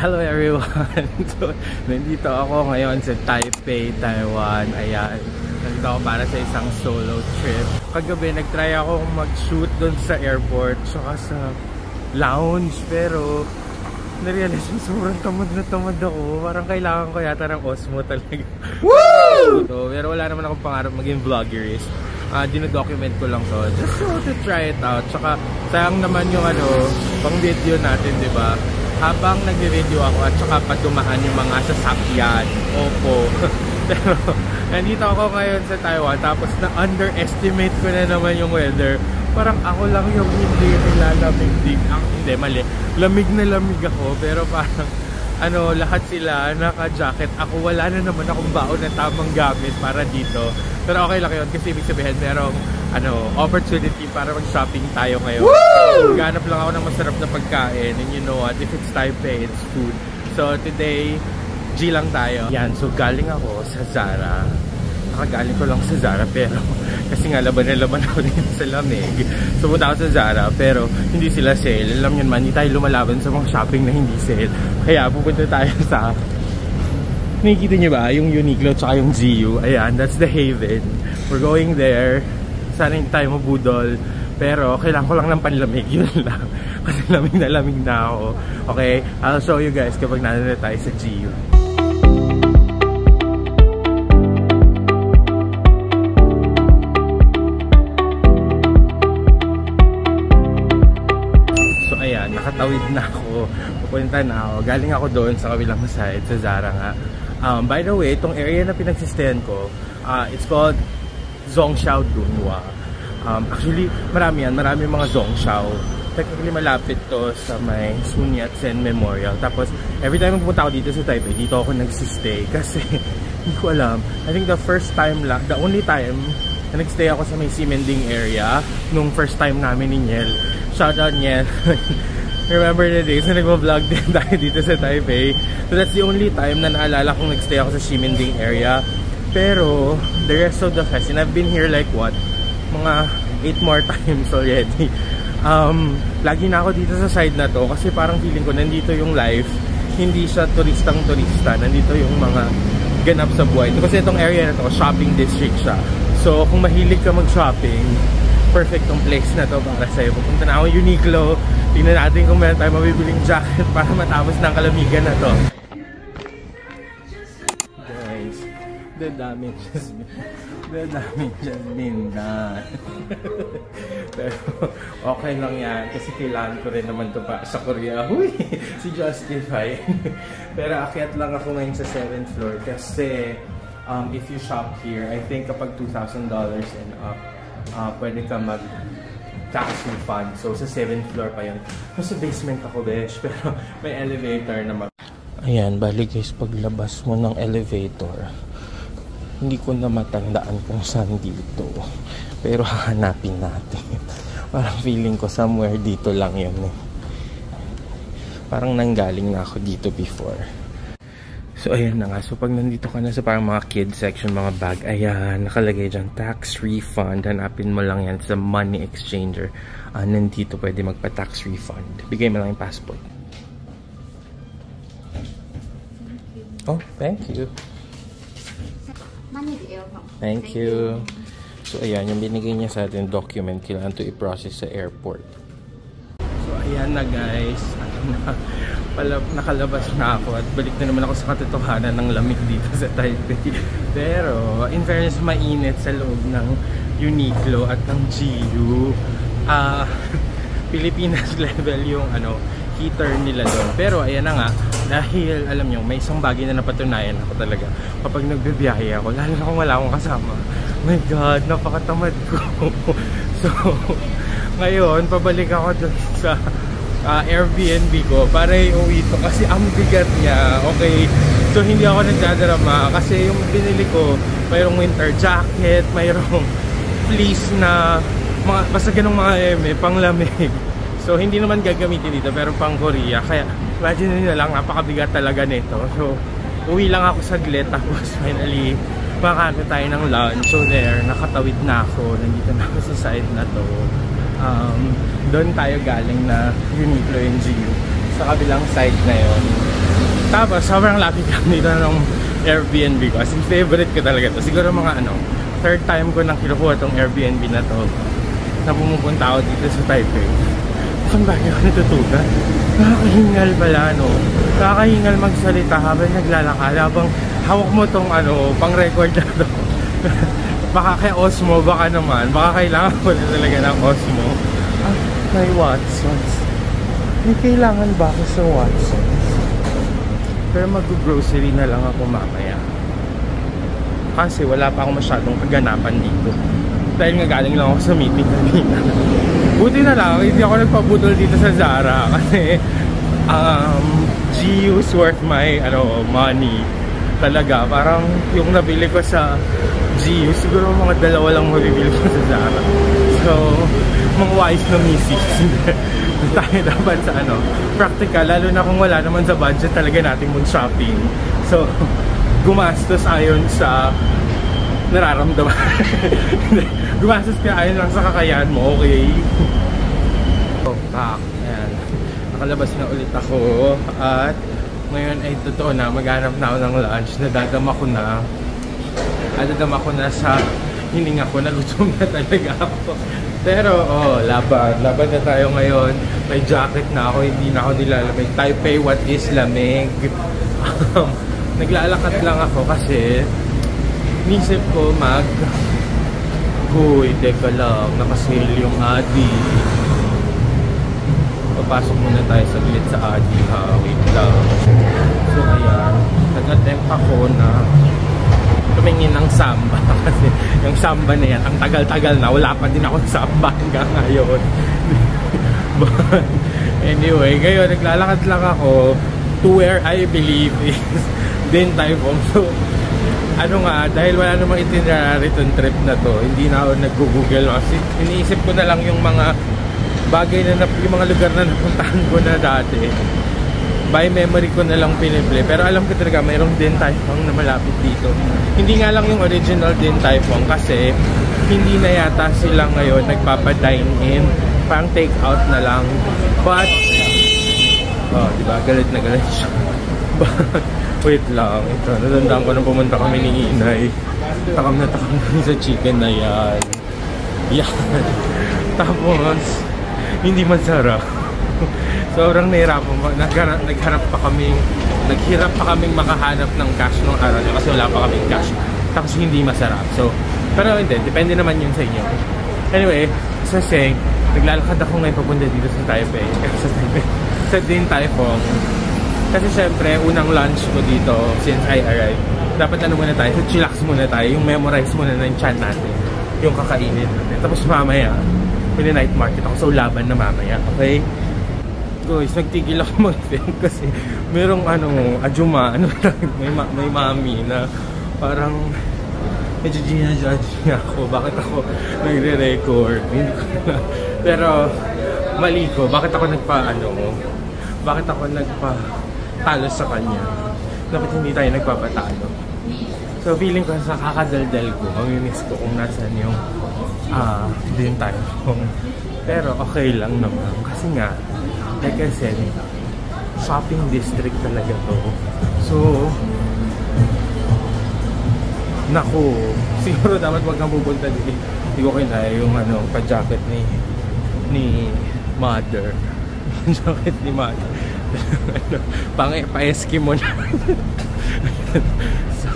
Hello everyone! So, nandito ako ngayon sa Taipei, Taiwan. Ayan, nandito ako para sa isang solo trip. Kagabi, nag-try akong mag-shoot doon sa airport, saka sa lounge, pero narealize ko sobrang tamad na tamad ako. Parang kailangan ko yata ng Osmo talaga. Woo! So, pero wala naman akong pangarap maging vloggerist. Dinodocument ko lang to just to try it out. Saka sayang naman yung pang video natin, di ba? Habang nagre-video ako at saka pa dumaan yung mga sasakyan. Opo. Pero nandito ako ngayon sa Taiwan, tapos na-underestimate ko na naman yung weather. Parang ako lang yung hindi nilalamig din. Hindi, mali. Lamig na lamig ako, pero parang lahat sila naka-jacket. Ako wala na naman akong baon na tamang gamit para dito. Pero okay lang yun kasi ibig sabihin merong opportunity para mag-shopping tayo ngayon. So, ganap lang ako ng masarap na pagkain. And you know what? If it's Taipei, it's food. So today, G lang tayo. Yan, so galing ako sa Zara. Nakagaling ko lang sa Zara pero kasi nga laban na laban ako din sa lamig. So punta ako sa Zara pero hindi sila sale. Alam nyo naman, hindi tayo lumalaban sa mga shopping na hindi sale. Kaya pupunta tayo sa, nakikita nyo ba? Yung Uniqlo tsaka yung GU. Ayan, that's the haven. We're going there. Sana hindi tayo mabudol. Pero kailangan ko lang ng panlamig. Yun lang. Kasi lamig na ako. Okay, I'll show you guys kapag nandito tayo sa GU. Nakatawid na ako, pupunta na ako. Galing ako doon sa kabilang side, sa Zara nga. By the way, itong area na pinagsistayan ko, it's called Zhongxiao Dunhua. Actually, marami mga Zhongxiao. Technically, malapit to sa may Sun Yat-sen Memorial. Tapos, every time pupunta ako dito sa Taipei, dito ako nagsistay. Kasi, hindi ko alam. I think the only time na nagstay ako sa may Ximending area, nung first time namin ni Niel. Shoutout Niel. Remember the days na nag-vlog din tayo dito sa Taipei. So that's the only time na naalala kong nagstay ako sa Ximending area. Pero the rest of the fest, and I've been here like what? Mga 8 more times already. Lagi na ako dito sa side na to kasi parang feeling ko nandito yung life. Hindi siya turistang-turista. Nandito yung mga ganap sa buhay. Kasi itong area na to, shopping district siya. So kung mahilig ka mag-shopping, perfect tong place na to para sa'yo. Pupunta na ako Uniqlo. Tingnan natin kung meron tayo mabibiling jacket para matapos ng kalamigan na to. Guys, the damage has been done. Pero okay lang yan kasi kailangan ko rin naman to pa sa Korea. Huy! Si Justify. Pero akyat lang ako ngayon sa 7th floor kasi if you shop here, I think kapag $2,000 and up, pwede ka mag tax refund. So sa 7th floor pa yun. Sa basement ako, besh. Pero may elevator naman. Ayan, bali guys, paglabas mo ng elevator, hindi ko na matandaan kung saan dito. Pero hahanapin natin. Parang feeling ko somewhere dito lang yun eh. Parang nanggaling na ako dito before. So ayan na nga, so pag nandito ka na sa parang mga kids section, mga bag, ayan, nakalagay dyan, tax refund. Hanapin mo lang yan sa money exchanger. Nandito pwede magpa-tax refund. Bigay mo lang yung passport. Oh, thank you. Thank you. So ayan, yung binigay niya sa atin document, kailangan to i-process sa airport. So ayan na guys, nakalabas na ako at balik na naman ako sa katotohanan ng lamig dito sa Taipei. Pero in fairness, mainit sa loob ng Uniqlo at ng GU. Pilipinas level yung heater nila doon. Pero ayan na nga, dahil alam nyo, may isang bagay na napatunayan ako talaga kapag nagbibiyahe ako, lalo na kung wala akong kasama. Oh my God, napakatamad ko. So ngayon, pabalik ako doon sa Airbnb ko para i-uwi ito kasi ang bigat niya. Okay, so hindi ako nagdadrama kasi yung binili ko, mayroong winter jacket, mayroong fleece na basta ganong mga panglamig. So hindi naman gagamitin dito pero pang Korea. Kaya imagine nyo lang, napakabigat talaga nito. So uwi lang ako saglit tapos finally makakain tayo ng lunch. So there, nakatawid na ako. Nandito na ako sa side na to. Doon tayo galing na Uniqlo and GU. Sa kabilang side na yon. Tapos sobrang lapit lang dito ng Airbnb ko. As in, favorite ko talaga to. Siguro mga ano, third time ko nang kinukuha tong Airbnb na to na pumupunta ako dito sa Taipei. Saan ba ako natutugan? Nakakahingal pala, no? Nakakahingal magsalita habang naglalakad, habang hawak mo tong ano, pang record na to. Baka kay Osmo, baka naman, baka kailangan ko na talaga ng Osmo. Ah, may Watsons. May kailangan ba ako sa Watsons? Pero mag-grocery na lang ako mamaya. Kasi wala pa akong masyadong kaganapan dito. Dahil nga galing lang ako sa meeting kanina. Buti na lang, hindi ako nagpabutol dito sa Zara. Kasi GU's worth my money. Talaga, parang yung nabili ko sa GU, siguro mga 2 lang mabibili ko sa Zara. So, mga wise na misis. Tayo dapat sa practical, lalo na kung wala naman sa budget talaga natin mag-shopping. So, gumastos ayon sa nararamdaman. Gumastos ka ayon lang sa kakayahan mo, okay? So, ayan. Nakalabas na ulit ako. At ngayon ay totoo na, maghanap na ako ng lunch. Nadadama ko na. Nadadama ko na sa hininga ko. Nagutom na talaga ako. Pero, laban na tayo ngayon. May jacket na ako, hindi na ako nilalamig. Taipei, what is lamig? Naglalakad lang ako kasi nisip ko Uy, teka lang, nakasale yung Adi. Papasok muna tayo saglit sa Adi, ha? Wait lang. So, ayan. Nag-attempt ako na tumingin ng samba. Kasi yung samba na yan, ang tagal-tagal na. Wala pa din ako samba hanggang ngayon. But, anyway, ngayon, naglalakad lang ako to where I believe is Din Tai Fung. So, dahil wala namang itinerary itong trip na to, hindi na ako nag-google kasi iniisip ko na lang yung mga bagay na yung mga lugar na napuntahan ko na dati. By memory ko na lang piniplay. Pero alam ko talaga mayroong Din Tai Fung na malapit dito. Hindi nga lang yung original Din Tai Fung kasi hindi na yata sila ngayon nagpapa-dine in. Parang take out na lang. But diba, galit na galit siya. But wait lang, ito, natandaan ko nang pumunta kami ni Inay. Takam na kami sa chicken na yan. Yan. Tapos, hindi masarap. Sobrang nahirapan. Naghirap pa kaming makahanap ng cash nung araw kasi wala pa kaming cash. Tapos hindi masarap. So, pero hindi, depende naman yun sa inyo. Anyway, saying, naglalakad ako ngayon papunta dito sa Taipei. Sa Din Tai Fung. Kasi syempre, unang lunch ko dito since I arrived. Dapat muna tayo, so chillax muna tayo, yung memorize muna na yung chan natin, yung kakainin natin. Tapos mamaya, may night market ako, so laban na mamaya, okay? Guys, nagtigil ako mag-film kasi merong ajuma, may mami na parang medyo ginajudge niya ako. Bakit ako nagre-record? Hindi ko na. Pero, mali ko, bakit ako talo sa kanya. Dapat hindi tayo nagpapatalo. So feeling ko sa kakadaldal ko, mamimiss ko kung nasan yung Din Tai Fung. Pero okay lang naman. Kasi nga, like I said, shopping district talaga to. So, naku, siguro dapat wag kang pupunta dito. Hindi ko kinaya yung pa-jacket ni Mother. Jacket ni Mother. Pa-Eskimo na. So,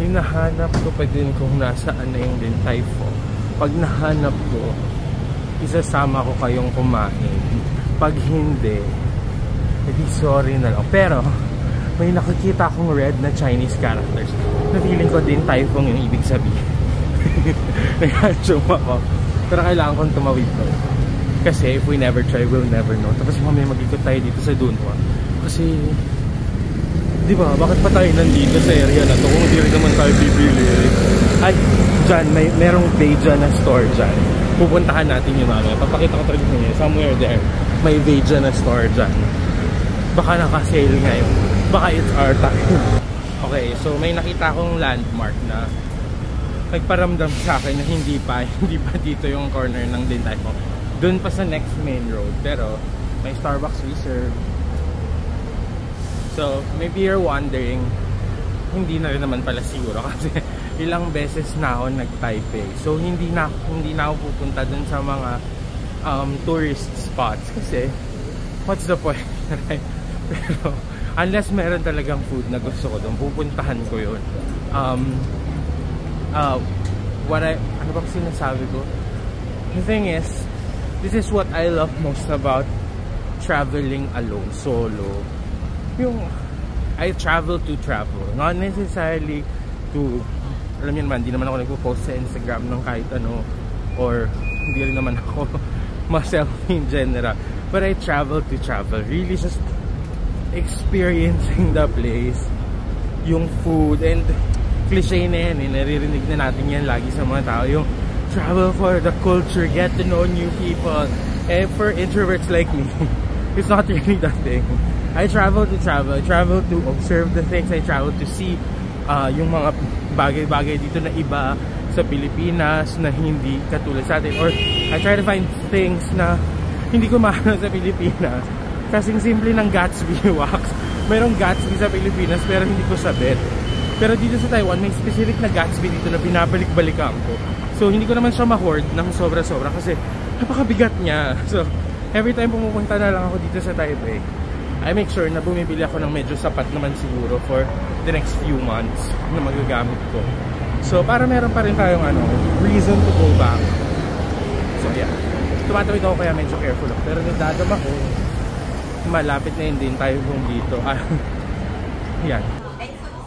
hinahanap ko pa din kung nasaan na yung Din Tai Fung. Pag nahanap ko, isasama ko kayong kumain. Pag hindi, edi sorry na lang. Pero, may nakikita akong red na Chinese characters na feeling ko Din Tai Fung yung ibig sabihin. Nag-assume ako. Pero kailangan kong tumawid ko. Kasi if we never try, we'll never know. Tapos mamaya mag-ikot tayo dito sa Dunhua. Kasi, di ba, bakit pa tayo nandito sa area na to kung hindi rin naman tayo bibili? Ay, dyan, merong Veja na store dyan. Pupuntahan natin yung mamaya. Papakita ko tayo niya. Somewhere there, may Veja na store dyan. Baka naka-sale ngayon. Baka it's our time. Okay, so may nakita akong landmark na nagparamdam sa akin na hindi pa dito yung corner ng Din Tai Fung. Doon pa sa next main road, pero may Starbucks reserve. So, maybe you're wondering, hindi na rin naman pala siguro kasi ilang beses na ako nag-Taipei. So, hindi na ako pupunta dun sa mga tourist spots kasi what's the point, right? Pero, unless meron talagang food na gusto ko dun, pupuntahan ko yun. Ano bang sinasabi ko? The thing is, this is what I love most about traveling alone, solo. Yung I travel to travel, not necessarily to, alam niyo naman, hindi naman ako nagpo-post sa Instagram ng kahit ano, or hindi rin naman ako ma-selfie in general, but I travel to travel, really just experiencing the place, yung food, and cliche na yan, naririnig na natin yan lagi sa mga tao, yung travel for the culture, get to know new people. And for introverts like me, it's not really that thing. I travel to travel. I travel to observe the things. I travel to see yung mga bagay-bagay dito na iba sa Pilipinas na hindi katulad sa atin. Or I try to find things na hindi ko maano sa Pilipinas. Kasing simple ng Gatsby wax. Merong Gatsby sa Pilipinas pero hindi ko sabit. Pero dito sa Taiwan, may specific na Gatsby dito na binabalik-balikan ko. So hindi ko naman siya ma-hoard ng sobra-sobra kasi napakabigat niya. So every time pumupunta na lang ako dito sa Taipei, I make sure na bumibili ako ng medyo sapat naman siguro for the next few months na magagamit ko. So para meron pa rin tayong reason to go back. So yeah, tumatawid ako kaya medyo careful ako. Pero nadadam ako, malapit na yun din tayo kung dito. Yan.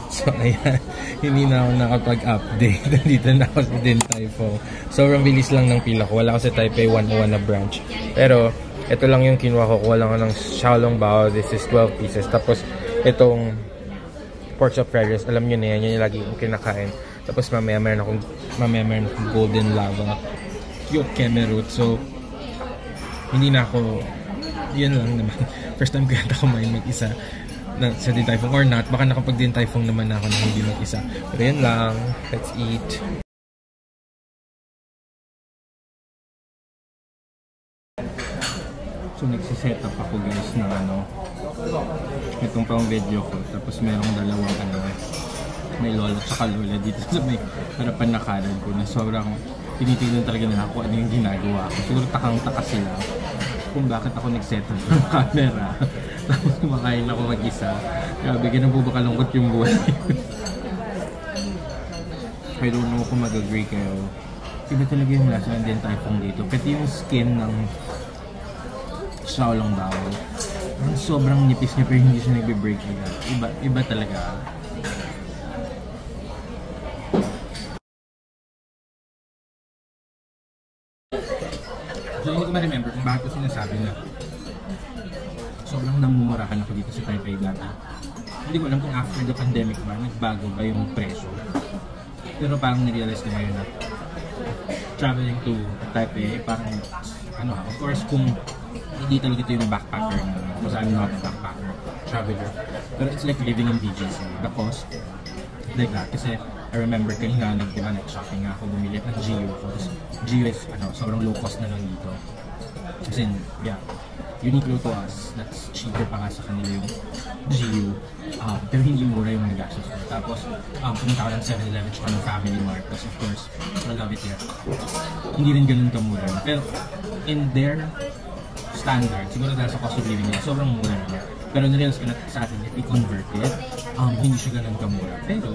So ayan, hindi na ako nakapag-update. Nandito na ako sa Din Tai Fung. Sobrang bilis lang ng pila ko. Wala ako sa Taipei 101 na branch. Pero ito lang yung kinuha ko. Kuha lang ako ng xiaolongbao. This is 12 pieces. Tapos itong pork chop fried rice. Alam nyo na yan. Yan yung lagi kong kinakain. Tapos mamaya meron akong golden lava yung kemerut. So hindi na ako, yan lang naman. First time ko yata kumain mag-isa sa Din Tai Fung or not. Baka nakapag Din Tai Fung naman na ako na hindi mag-isa. Pero yan lang. Let's eat. So nagsiset up ako guys ng itong pang video ko. Tapos merong dalawang may lola at saka lola dito sa may harapan na kanan ko na sobrang tinitignan talaga nila kung ano yung ginagawa ko. Siguro takang-taka sila kung bakit ako nag-set up ng camera. Tapos kumakain ako mag-isa. Grabe, ganun po ba kalungkot yung buhay. I don't know kung mag-agree kayo. Iba talaga yung lasa ng Din Tai Fung dito. Pati yung skin ng xiaolongbao. Sobrang nipis niya pero hindi siya nagbe-break agad. Iba talaga. So hindi ko ma-remember kung bakit ko sinasabi na sobrang namumurahan ako dito sa Taipei dati. Hindi ko alam kung after the pandemic ba, nagbago ba yung presyo. Pero parang narealize ko ngayon na traveling to Taipei, parang of course kung hindi talaga ito yung backpacker na, because I'm not a backpacker traveler. Pero it's like living in BGC. The cost, like that. Kasi I remember kanina nag-shopping nga ako, bumili ng GU. Tapos GU is sobrang low cost na lang dito. As in, yeah, Uniqlo to us, that's cheaper pa nga sa kanila yung GU. Pero hindi mura yung nag-access ko. Tapos, pumunta ko ng 7-Eleven tsaka ng Family Mart. Tapos of course, I love it here. Hindi rin ganun kamura. Pero in their standard, siguro dahil sa cost of living nila, sobrang mura nila. Pero narealize ko na sa atin, if we convert it, hindi siya ganun kamura. Pero,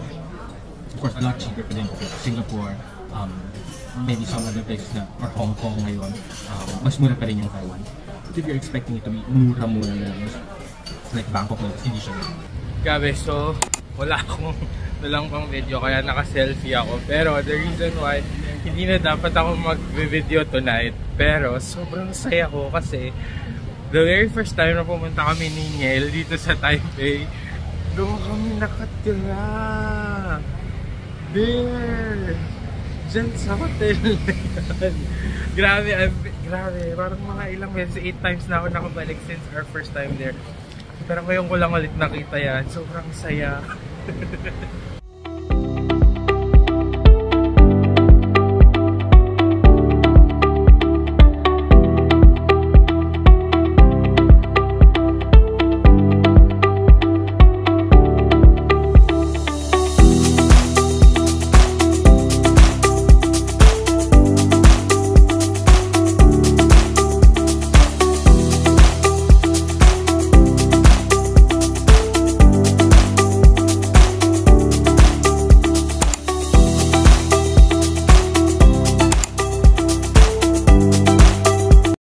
of course, a lot cheaper pa din. Singapore, maybe some other places na, or Hong Kong ngayon, mas mura pa rin yung Taiwan. But if you're expecting it to be mura-mura na lang, like Bangkok na, hindi siya. Grabe, so, wala lang pang video, kaya naka-selfie ako. Pero, the reason why, hindi na dapat ako mag-video tonight. Pero, sobrang saya ko kasi, the very first time na pumunta kami ni Niel dito sa Taipei, doon kami nakatira. There! Diyan sa hotel na yan. Grabe, parang mga ilang beses, 8 times na ako nakabalik since our first time there. Pero ngayon ko lang ulit nakita yan. Sobrang saya.